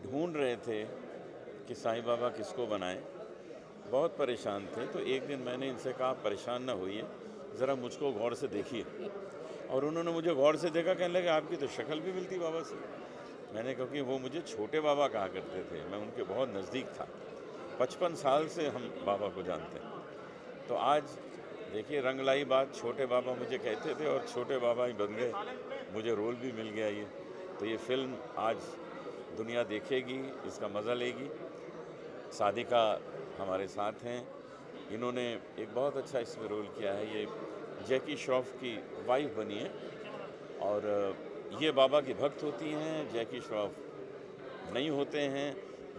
ढूंढ रहे थे कि साईं बाबा किसको बनाएं, बहुत परेशान थे। तो एक दिन मैंने इनसे कहा, परेशान ना होइए, ज़रा मुझको गौर से देखिए। और उन्होंने मुझे गौर से देखा, कहने लगे आपकी तो शक्ल भी मिलती बाबा से। मैंने, क्योंकि वो मुझे छोटे बाबा कहा करते थे, मैं उनके बहुत नज़दीक था। 55 साल से हम बाबा को जानते हैं। तो आज देखिए रंग लाई बात, छोटे बाबा मुझे कहते थे और छोटे बाबा ही बन गए, मुझे रोल भी मिल गया ये। तो ये फ़िल्म आज दुनिया देखेगी, इसका मज़ा लेगी। सादिका हमारे साथ हैं, इन्होंने एक बहुत अच्छा इसमें रोल किया है। ये जैकी श्रॉफ की वाइफ बनी है और ये बाबा की भक्त होती हैं, जैकी श्रॉफ नहीं होते हैं।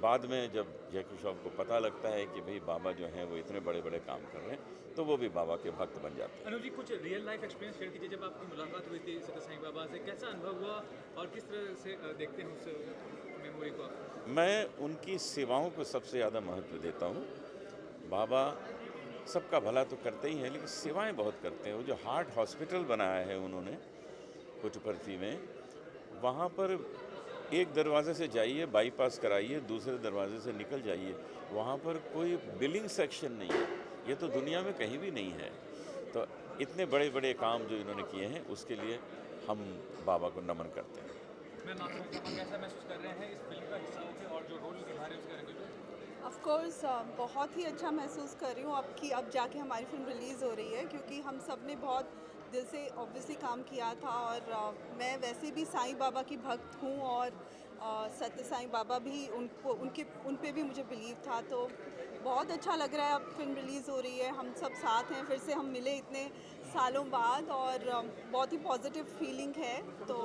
बाद में जब जैकी श्रॉफ को पता लगता है कि भाई बाबा जो हैं वो इतने बड़े बड़े काम कर रहे हैं, तो वो भी बाबा के भक्त बन जाते हैं। अनुज जी, कुछ रियल लाइफ एक्सपीरियंस शेयर कीजिए। जब आपकी मुलाकात हुई थी सत्य साईं बाबा से, कैसा अनुभव हुआ और किस तरह से देखते हैं उस मेमोरी को आप? मैं उनकी सेवाओं को सबसे ज़्यादा महत्व देता हूँ। बाबा सबका भला तो करते ही हैं, लेकिन सेवाएं बहुत करते हैं। वो जो हार्ट हॉस्पिटल बनाया है उन्होंने पुट्टपर्थी में, वहाँ पर एक दरवाजे से जाइए, बाईपास कराइए, दूसरे दरवाजे से निकल जाइए, वहाँ पर कोई बिलिंग सेक्शन नहीं है। ये तो दुनिया में कहीं भी नहीं है। तो इतने बड़े बड़े काम जो इन्होंने किए हैं, उसके लिए हम बाबा को नमन करते हैं। मैं माफी चाहूँगा, कैसा महसूस कर रहे हैं इस फिल्म का हिस्सा होकर और जो रोल निभा रहे हैं उसके बारे में? ऑफ कोर्स बहुत ही अच्छा महसूस कर रही हूँ अब जाके हमारी फिल्म रिलीज़ हो रही है, क्योंकि हम सब ने बहुत दिल से ऑब्वियसली काम किया था। और मैं वैसे भी साईं बाबा की भक्त हूँ और सत्य साईं बाबा भी उन पे भी मुझे बिलीव था। तो बहुत अच्छा लग रहा है, अब फिल्म रिलीज़ हो रही है, हम सब साथ हैं, फिर से हम मिले इतने सालों बाद और बहुत ही पॉजिटिव फीलिंग है। तो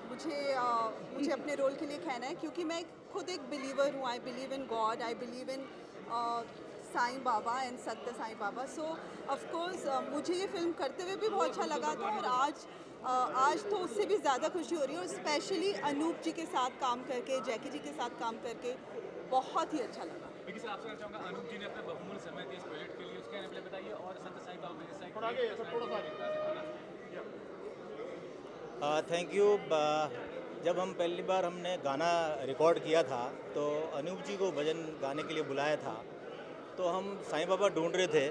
मुझे अपने रोल के लिए कहना है, क्योंकि मैं खुद एक बिलीवर हूँ। I believe in God, I believe in Sai Baba and Satya Sai Baba. So of course मुझे ये फिल्म करते हुए भी बहुत अच्छा लगा था, और आज तो उससे भी ज़्यादा खुशी हो रही है। और स्पेशली अनूप जी के साथ काम करके, जैकी जी के साथ काम करके बहुत ही अच्छा लगा। देखिए सर, आपसे कहना चाहूँगा, अनूप जी ने अपना बहुमूल्य समय दिया इस प्रोजेक्ट के लिए, उसके बारे में बताइए। और सत्य साईं बाबा के जैसा थैंक यू। जब हम पहली बार हमने गाना रिकॉर्ड किया था, तो अनूप जी को भजन गाने के लिए बुलाया था। तो हम साईं बाबा ढूंढ रहे थे,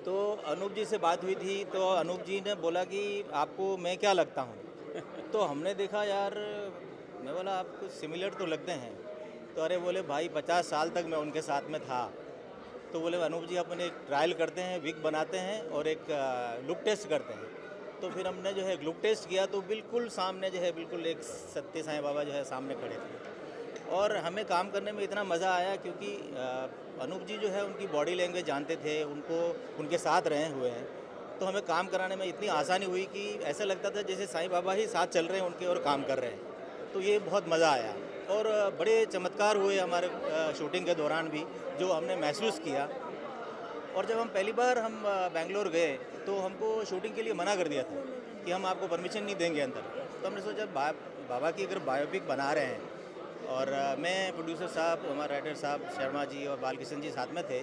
तो अनूप जी से बात हुई थी। तो अनूप जी ने बोला कि आपको मैं क्या लगता हूँ? तो हमने देखा यार, मैं बोला आप कुछ सिमिलर तो लगते हैं। तो अरे बोले भाई 50 साल तक मैं उनके साथ में था। तो बोले अनूप जी अपन एक ट्रायल करते हैं, विग बनाते हैं और एक लुक टेस्ट करते हैं। तो फिर हमने जो है लुक टेस्ट किया, तो बिल्कुल सामने जो है बिल्कुल एक सत्य साईं बाबा जो है सामने खड़े थे। और हमें काम करने में इतना मज़ा आया, क्योंकि अनूप जी जो है उनकी बॉडी लैंग्वेज जानते थे, उनको उनके साथ रहे हुए हैं। तो हमें काम कराने में इतनी आसानी हुई कि ऐसा लगता था जैसे साईं बाबा ही साथ चल रहे हैं उनके और काम कर रहे हैं। तो ये बहुत मज़ा आया। और बड़े चमत्कार हुए हमारे शूटिंग के दौरान भी, जो हमने महसूस किया। और जब हम पहली बार बेंगलोर गए, तो हमको शूटिंग के लिए मना कर दिया था कि हम आपको परमिशन नहीं देंगे अंदर। तो हमने सोचा बाबा की अगर बायोपिक बना रहे हैं, और मैं, प्रोड्यूसर साहब, हमारे राइटर साहब शर्मा जी और बालकिशन जी साथ में थे,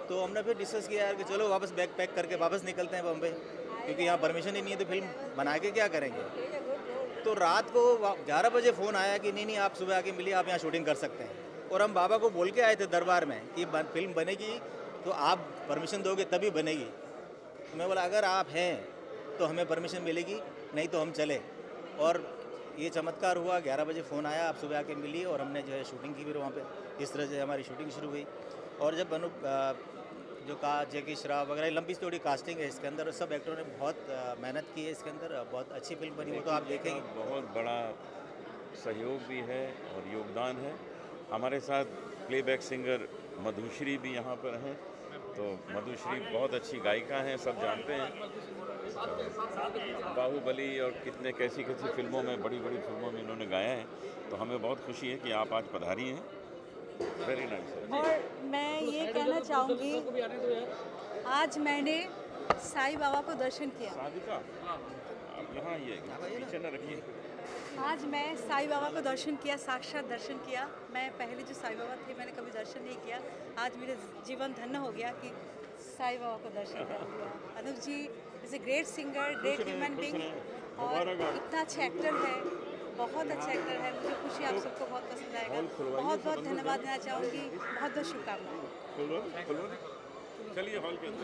तो हमने फिर डिस्कस किया यार कि चलो वापस बैग पैक करके वापस निकलते हैं बम्बई, क्योंकि यहाँ परमिशन ही नहीं है, तो फिल्म बना के क्या करेंगे। तो रात को 11 बजे फ़ोन आया कि नहीं आप सुबह आके मिलिए, आप यहाँ शूटिंग कर सकते हैं। और हम बाबा को बोल के आए थे दरबार में कि फिल्म बनेगी तो आप परमिशन दोगे तभी बनेगी। तो मैं बोला अगर आप हैं तो हमें परमिशन मिलेगी, नहीं तो हम चले। और ये चमत्कार हुआ, 11 बजे फ़ोन आया, आप सुबह आके मिलिए, और हमने जो है शूटिंग की फिर वहाँ पे। इस तरह से हमारी शूटिंग शुरू हुई। और जब जो कहा जैकी श्रॉफ वगैरह, लंबी स्टोरी कास्टिंग है इसके अंदर, सब एक्टरों ने बहुत मेहनत की है इसके अंदर, बहुत अच्छी फिल्म बनी, वो तो आप देखेंगे। बहुत बड़ा सहयोग भी है और योगदान है। हमारे साथ प्लेबैक सिंगर मधुश्री भी यहाँ पर हैं। तो मधुश्री बहुत अच्छी गायिका हैं, सब जानते हैं। बाहुबली और कितने कैसी कैसी फिल्मों में, बड़ी बड़ी फिल्मों में इन्होंने गाया है। तो हमें बहुत खुशी है कि आप आज पधारी हैं। Very nice. और मैं ये कहना चाहूँगी, आज मैंने साईं बाबा को दर्शन किया। सादिका, आप यहाँ आइए, पीछे न रखिए। आज मैं साईं बाबा को दर्शन किया, साक्षात दर्शन किया। मैं पहले जो साईं बाबा थे मैंने कभी दर्शन नहीं किया। आज मेरा जीवन धन्य हो गया कि साईं बाबा को दर्शन कर लिया। Anoop ji is a great singer, great human being, और इतना अच्छा एक्टर है, बहुत अच्छा एक्टर है। मुझे खुशी आप सबको बहुत पसंद आएगा। हॉल खुलवाइए, बहुत बहुत सब धन्यवाद देना चाहूँगी, बहुत बहुत शुभकामनाएं। खुलवा खुलवा चलिए हॉल के अंदर।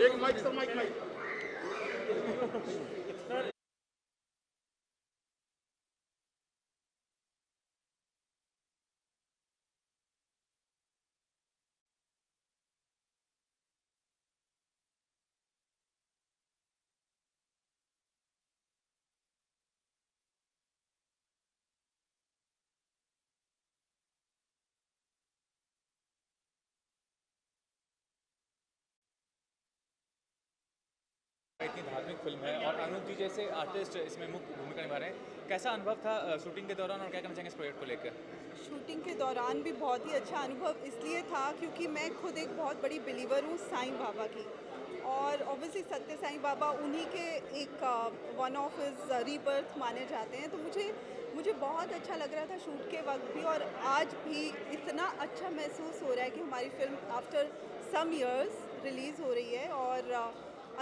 इतनी धार्मिक फिल्म है और अनूप जी जैसे आर्टिस्ट इसमें मुख्य भूमिका निभा रहे हैं, कैसा अनुभव था शूटिंग के दौरान और क्या कहना चाहेंगे इस प्रोजेक्ट को लेकर? शूटिंग के दौरान भी बहुत ही अच्छा अनुभव इसलिए था क्योंकि मैं खुद एक बहुत बड़ी बिलीवर हूँ साईं बाबा की, और ऑब्वियसली सत्य साईं बाबा उन्हीं के एक वन ऑफ हिज रीबर्थ माने जाते हैं। तो मुझे बहुत अच्छा लग रहा था शूट के वक्त भी, और आज भी इतना अच्छा महसूस हो रहा है कि हमारी film after some years release हो रही है। और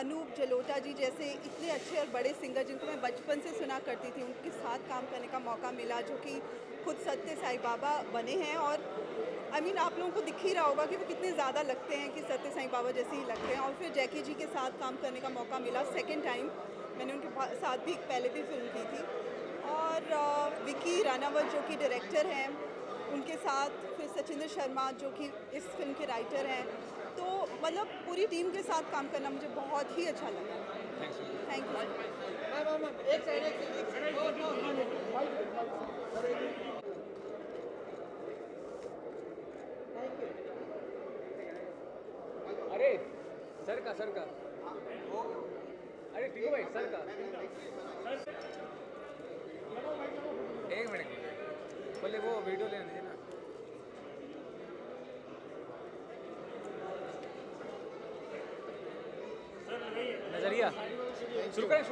अनूप जलोटा जी जैसे इतने अच्छे और बड़े सिंगर जिनको मैं बचपन से सुना करती थी, उनके साथ काम करने का मौका मिला, जो कि खुद सत्य साईं बाबा बने हैं। और आप लोगों को दिख ही रहा होगा कि वो कितने ज़्यादा लगते हैं कि सत्य साईं बाबा जैसे ही लगते हैं। और फिर जैकी जी के साथ काम करने का मौका मिला सेकेंड टाइम, मैंने उनके साथ भी पहले भी फिल्म की थी। और विकी रानावत जो कि डायरेक्टर हैं, उनके साथ फिर सचिंद्र शर्मा जो कि इस फिल्म के राइटर हैं। तो मतलब पूरी टीम के साथ काम करना मुझे बहुत ही अच्छा लगा। Thank you. अरे सर का अरे ठीक भाई सर का एक मिनट पहले वो वीडियो लेने दीजिए ना। नजरिया शुरू करें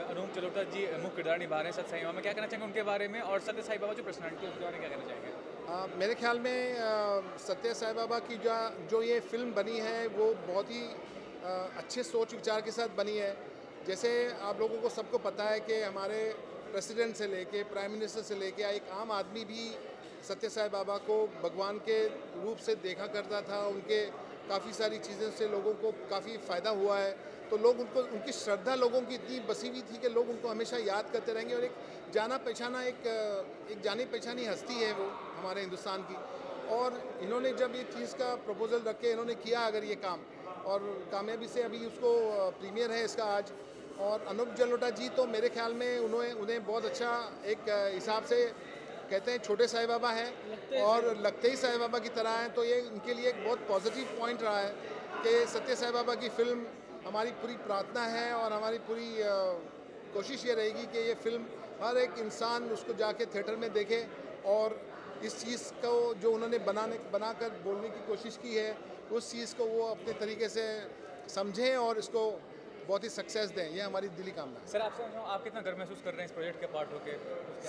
अनूप जलोटा जी मुख्य किरदार निभा रहे हैं सत्य साईं बाबा में, क्या कहना चाहेंगे उनके बारे में, और सत्य साईं बाबा जो पर्सनालिटी है उनके बारे में क्या कहना चाहेंगे? मेरे ख्याल में सत्य साईं बाबा की जो ये फिल्म बनी है वो बहुत ही अच्छे सोच विचार के साथ बनी है। जैसे आप लोगों को सबको पता है कि हमारे प्रेसिडेंट से लेके प्राइम मिनिस्टर से लेके एक आम आदमी भी सत्य साईं बाबा को भगवान के रूप से देखा करता था। उनके काफ़ी सारी चीज़ें से लोगों को काफ़ी फ़ायदा हुआ है। तो लोग उनको, उनकी श्रद्धा लोगों की इतनी बसी हुई थी कि लोग उनको हमेशा याद करते रहेंगे। और एक जाना पहचाना एक जानी पहचानी हस्ती है वो हमारे हिंदुस्तान की। और इन्होंने जब ये चीज़ का प्रपोज़ल रख के इन्होंने किया अगर ये काम, और कामयाबी से अभी उसको प्रीमियर है इसका आज। और अनूप जलोटा जी तो मेरे ख्याल में उन्हें बहुत अच्छा एक हिसाब से कहते हैं छोटे साईं बाबा हैं और लगते ही साईं बाबा की तरह हैं। तो ये इनके लिए एक बहुत पॉजिटिव पॉइंट रहा है कि सत्य साईं बाबा की फ़िल्म हमारी पूरी प्रार्थना है और हमारी पूरी कोशिश ये रहेगी कि ये फ़िल्म हर एक इंसान उसको जाके थिएटर में देखे और इस चीज़ को जो उन्होंने बनाकर बोलने की कोशिश की है उस चीज़ को वो अपने तरीके से समझें और इसको बहुत ही सक्सेस दें। ये हमारी दिली कामना है। सर आपसे आप कितना गर्व महसूस कर रहे हैं इस प्रोजेक्ट के पार्ट होके?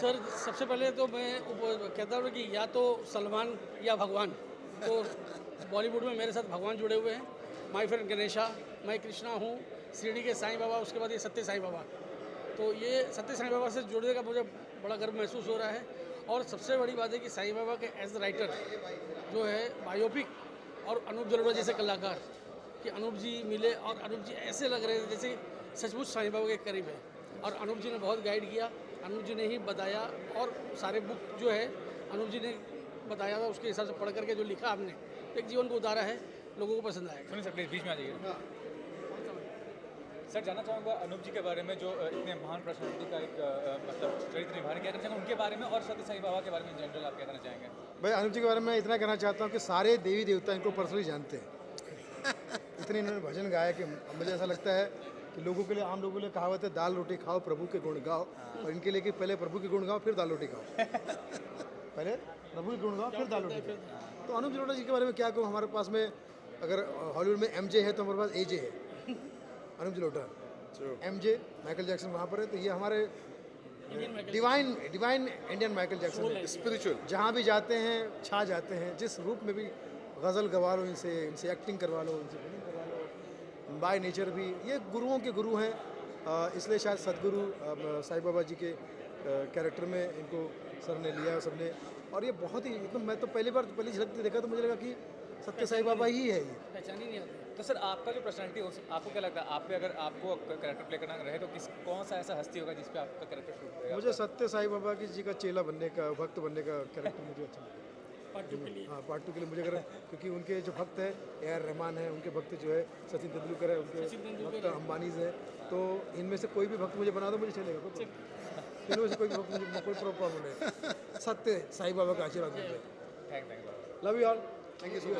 सर सबसे पहले तो मैं कहता हूँ कि या तो सलमान या भगवान, तो बॉलीवुड में मेरे साथ भगवान जुड़े हुए हैं। माय फ्रेंड गणेशा, मैं कृष्णा हूँ, शिरडी के साईं बाबा, उसके बाद ये सत्य साईं बाबा। तो ये सत्य साईं बाबा से जुड़ने का मुझे बड़ा गर्व महसूस हो रहा है। और सबसे बड़ी बात है कि साईं बाबा के एज राइटर जो है बायोपिक और अनूप जलोटा जैसे कलाकार कि अनूप जी मिले और अनूप जी ऐसे लग रहे थे जैसे सचमुच साईं बाबा के करीब है। और अनूप जी ने बहुत गाइड किया, अनूप जी ने ही बताया और सारे बुक जो है अनूप जी ने बताया था, उसके हिसाब से पढ़ करके जो लिखा हमने एक जीवन को उतारा है, लोगों को पसंद आएगा। सुनिए सर प्लीज बीच में आ जाइए। सर जानना चाहूँगा अनूप जी के बारे में जो इतने महान पर्सनालिटी का एक मतलब चरित्र निभा रहे, क्या कहना चाहेंगे उनके बारे में और सत्य साईं बाबा के बारे में इन जनरल आप क्या कहना चाहेंगे? भाई अनूप जी के बारे में इतना कहना चाहता हूँ कि सारे देवी देवता इनको पर्सनली जानते हैं। इतने इन्होंने भजन गाया कि मुझे ऐसा लगता है कि लोगों के लिए, आम लोगों के लिए कहावत है दाल रोटी खाओ प्रभु के गुण गाओ, और इनके लिए कि पहले प्रभु के गुण गाओ फिर दाल रोटी खाओ। पहले प्रभु के गुण गाओ फिर दाल रोटी खाओ। तो अनूप जलोटा जी के बारे में क्या कहूँ, हमारे पास में अगर हॉलीवुड में MJ है तो हमारे पास AJ है, Anup Jalota. MJ Michael Jackson वहाँ पर है, तो ये हमारे डिवाइन इंडियन माइकल जैक्सन है। स्पिरिचुअल जहाँ भी जाते हैं छा जाते हैं, जिस रूप में भी गज़ल गवा लो, इनसे एक्टिंग करवा लो, इनसे फिल्म करवा लो। बाय नेचर भी ये गुरुओं के गुरु हैं, इसलिए शायद सदगुरु साईं बाबा जी के कैरेक्टर में इनको सर ने लिया सबने, और ये बहुत ही एकदम, मैं तो पहली झलक देखा तो मुझे लगा कि सत्य साई बाबा ही है ये। पहचान ही नहीं आती। तो सर आपका जो पर्सनैलिटी हो, आपको क्या लगता है, आप पे अगर आपको कैरेक्टर प्ले करना रहे तो कौन सा ऐसा हस्ती होगा जिस पे आपका कैरेक्टर शूट करेगा? मुझे सत्य साई बाबा की जी का चेला बनने का, भक्त बनने का कैरेक्टर मुझे अच्छा लगता है। पार्ट 2 के लिए। हाँ, पार्ट 2 के लिए मुझे अगर, क्योंकि उनके जो भक्त है AR रहमान है, उनके भक्त जो है सचिन तेंदुलकर है, उनके भक्त अंबानीज है, तो इनमें से कोई भी भक्त मुझे बना दो मुझे चलेगा, कोई problem। इनमें से कोई भी भक्त मुझे कोई प्रॉब्लम नहीं। सत्य साई बाबा का आशीर्वाद मुझे। Thank love you all. Thank you so much.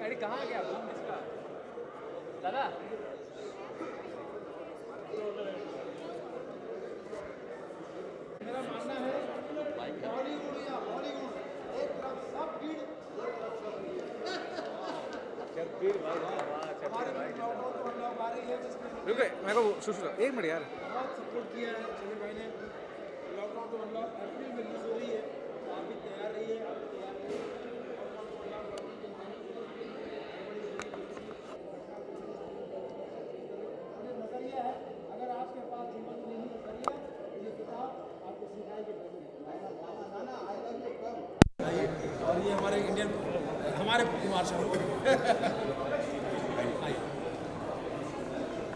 अरे कहाँ आ गया आप इसका दादा? मेरा मानना है बॉलीवुड या हॉलीवुड एक तरफ सब भीड़, आ रही है जिसमें रुके मेरे को एक मिनट यार। बहुत सपोर्ट किया है चले भाई ने। लॉकडाउन तो अनलॉक अप्रैल में रिलीज हो रही है, तो आप भी तैयार रहिए, नजरिया है, अगर आपके पास जीवन में नहीं नजरिया तो ये किताब आपको सिखाएगी। और ये हमारे इंडियन, हमारे कुमार शाह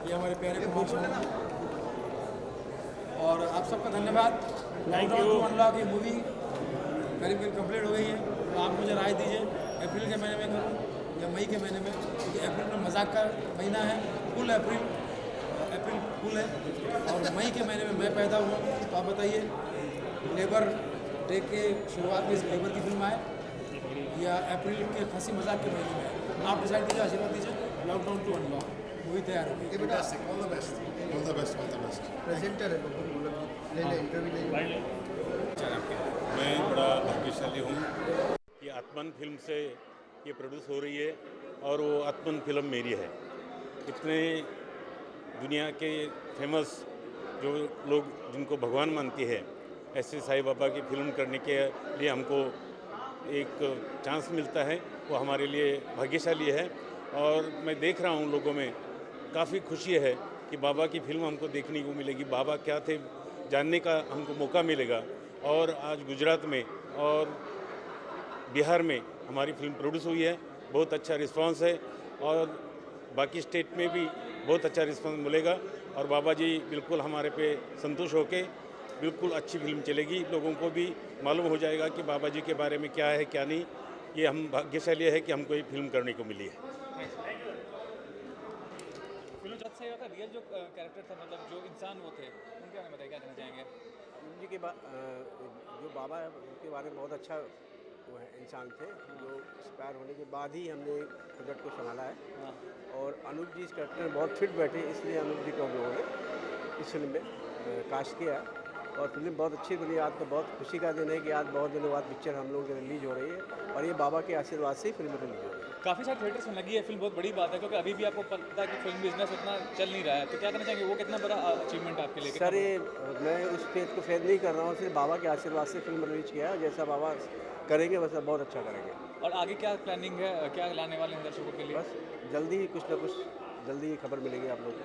ये हमारे प्यारे कुमार शाह, और आप सबका धन्यवाद। लॉकडाउन टू अनलॉक ये मूवी करीब कंप्लीट हो गई है, तो आप मुझे राय दीजिए अप्रैल के महीने में करूँ या मई के महीने में, क्योंकि अप्रैल में मजाक का महीना है, फुल अप्रैल फुल है, और मई के महीने में मैं पैदा हुआ, तो आप बताइए लेबर डे के शुरुआत में इस लेबर की फिल्म आए या अप्रैल के हंसी मजाक के महीने में, आप डिसाइड कीजिए, आशीर्वाद दीजिए। लॉकडाउन टू अनलॉक मूवी तैयार हो गई। All the best, all the best, all the best. Presenter है ले इंटरव्यू ले। मैं बड़ा भाग्यशाली हूँ कि आत्मन फिल्म से ये प्रोड्यूस हो रही है, और वो आत्मन फिल्म मेरी है। इतने दुनिया के फेमस जो लोग जिनको भगवान मानती है, ऐसे साईं बाबा की फिल्म करने के लिए हमको एक चांस मिलता है, वो हमारे लिए भाग्यशाली है। और मैं देख रहा हूँ लोगों में काफ़ी खुशी है कि बाबा की फिल्म हमको देखने को मिलेगी, बाबा क्या थे जानने का हमको मौका मिलेगा। और आज गुजरात में और बिहार में हमारी फिल्म प्रोड्यूस हुई है, बहुत अच्छा रिस्पांस है, और बाकी स्टेट में भी बहुत अच्छा रिस्पांस मिलेगा। और बाबा जी बिल्कुल हमारे पे संतुष्ट होके बिल्कुल अच्छी फिल्म चलेगी, लोगों को भी मालूम हो जाएगा कि बाबा जी के बारे में क्या है क्या नहीं। ये हम भाग्यशाली है कि हमको ये फिल्म करने को मिली है। फिल्म सत्य साई बाबा का रियल जो कैरेक्टर था, मतलब जो इंसान वो थे, उनके बारे में बताइए, क्या कहना चाहेंगे? उनकी के जो बाबा है उनके बारे में बहुत अच्छा वो है, इंसान थे, जो एक्सपायर होने के बाद ही हमने प्रोजेक्ट को संभाला है। और अनूप जी इस कैरेक्टर में बहुत फिट बैठे, इसलिए अनूप जी को हम लोगों ने इस फिल्म में कास्ट किया, और फिल्म बहुत अच्छी बनी। आज तो बहुत खुशी का दिन है कि आज बहुत दिनों बाद पिक्चर हम लोगों की रिलीज हो रही है, और ये बाबा के आशीर्वाद से ही फिल्म रिलीज हो रही है। काफ़ी सारे थिएटर्स में लगी है फिल्म, बहुत बड़ी बात है, क्योंकि अभी भी आपको पता है कि फिल्म बिजनेस उतना चल नहीं रहा है, तो क्या कहना चाहेंगे, वो कितना बड़ा अचीवमेंट आपके लिए? सर ये मैं उस फेज को फेज नहीं कर रहा हूँ, सिर्फ बाबा के आशीर्वाद से फिल्म रिलीज किया है, जैसा बाबा करेंगे वैसा बहुत अच्छा करेंगे। और आगे क्या प्लानिंग है, क्या लाने वाले हैं दर्शकों के लिए? बस जल्दी ही कुछ ना कुछ जल्दी ही खबर मिलेगी आप लोगों को।